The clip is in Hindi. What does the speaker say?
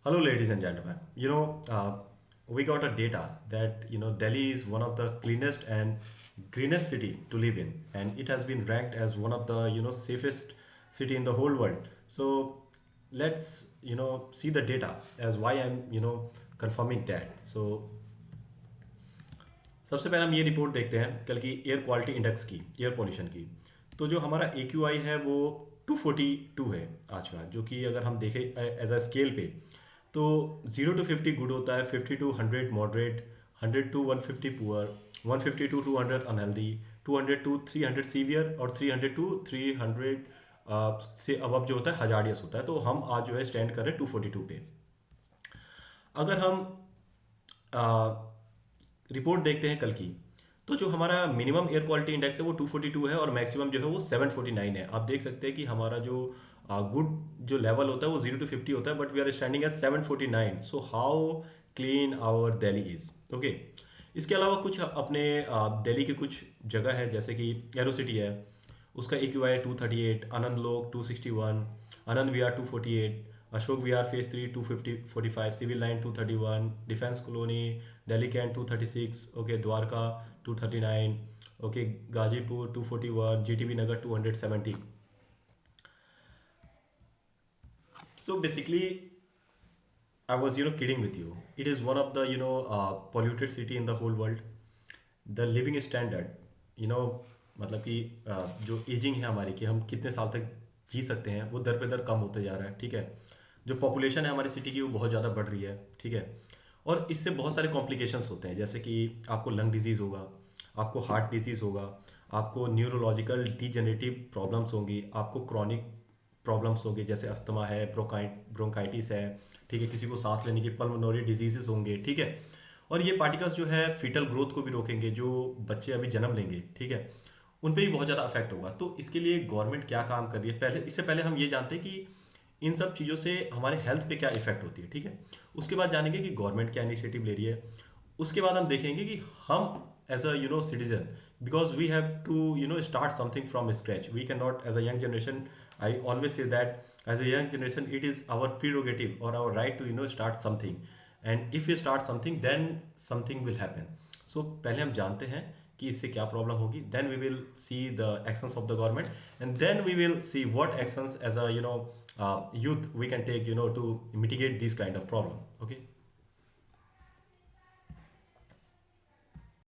Hello, ladies and gentlemen. We got a data that Delhi is one of the cleanest and greenest city to live in, and it has been ranked as one of the safest city in the whole world. So let's see the data as why I'm confirming that. So सबसे पहले हम ये रिपोर्ट देखते हैं कल की एयर क्वालिटी इंडेक्स की, एयर पोल्यूशन की। तो जो हमारा AQI है वो 242 है आज का, जो कि अगर हम देखें एज अ स्केल पे, तो 0 to 50 गुड होता है, 50 to 100 moderate, 100 to 150 poor, 150 to 200 unhealthy, 200 to 300 severe, और 300 to 300 से अब जो होता है हजारियस होता है। तो हम आज जो है स्टैंड कर रहे हैं 242 पे। अगर हम रिपोर्ट देखते हैं कल की, तो जो हमारा मिनिमम एयर क्वालिटी इंडेक्स है वो 242 है, और मैक्सिमम जो है वो 749 है। आप देख सकते हैं कि हमारा जो गुड जो लेवल होता है वो 0 to 50 होता है, but we are standing at 749। So how clean our Delhi is. Okay. इसके अलावा कुछ अपने दिल्ली के कुछ जगह है, जैसे कि एरो सिटी है, उसका AQI 238, Anand Lok 261, Anand Vihar 248, Ashok Vihar phase 3 245, civil line 231, defence colony, Delhi cantt 236, okay, Dwarka 239, okay, Ghazipur 241, GTB Nagar 270। So basically, I was kidding with you. It is one of the polluted city in the whole world. The living standard, you know मतलब कि जो एजिंग है हमारी, कि हम कितने साल तक जी सकते हैं, वो दर पे दर कम होते जा रहा है। ठीक है। जो पॉपुलेशन है हमारी सिटी की वो बहुत ज़्यादा बढ़ रही है। ठीक है। और इससे बहुत सारे कॉम्प्लिकेशंस होते हैं, जैसे कि आपको लंग डिजीज़ होगा, आपको हार्ट डिजीज़ होगा, आपको न्यूरोलॉजिकल डिजेनरेटिव प्रॉब्लम्स होंगी, आपको क्रॉनिक प्रॉब्लम्स होंगे, जैसे अस्थमा है, ब्रोंकाइटिस है। ठीक है। किसी को सांस लेने की पल्मोनरी डिजीजेस होंगे। ठीक है। और ये पार्टिकल्स जो है फीटल ग्रोथ को भी रोकेंगे, जो बच्चे अभी जन्म लेंगे। ठीक है। उन पे भी बहुत ज़्यादा अफेक्ट होगा। तो इसके लिए गवर्नमेंट क्या काम कर रही है, पहले इससे पहले हम ये जानते हैं कि इन सब चीज़ों से हमारे हेल्थ पे क्या इफेक्ट होती है। ठीक है। उसके बाद जानेंगे कि गवर्नमेंट क्या इनिशिएटिव ले रही है। उसके बाद हम देखेंगे कि हम as a citizen, because we have to start something from scratch. We can not as a young generation, I always say that as a young generation it is our prerogative or our right to start something, and if you start something then something will happen. So पहले हम जानते हैं कि इससे क्या प्रॉब्लम होगी, then we will see the actions of the government, and then we will see what actions as a youth we can take to mitigate this kind of problem. Okay.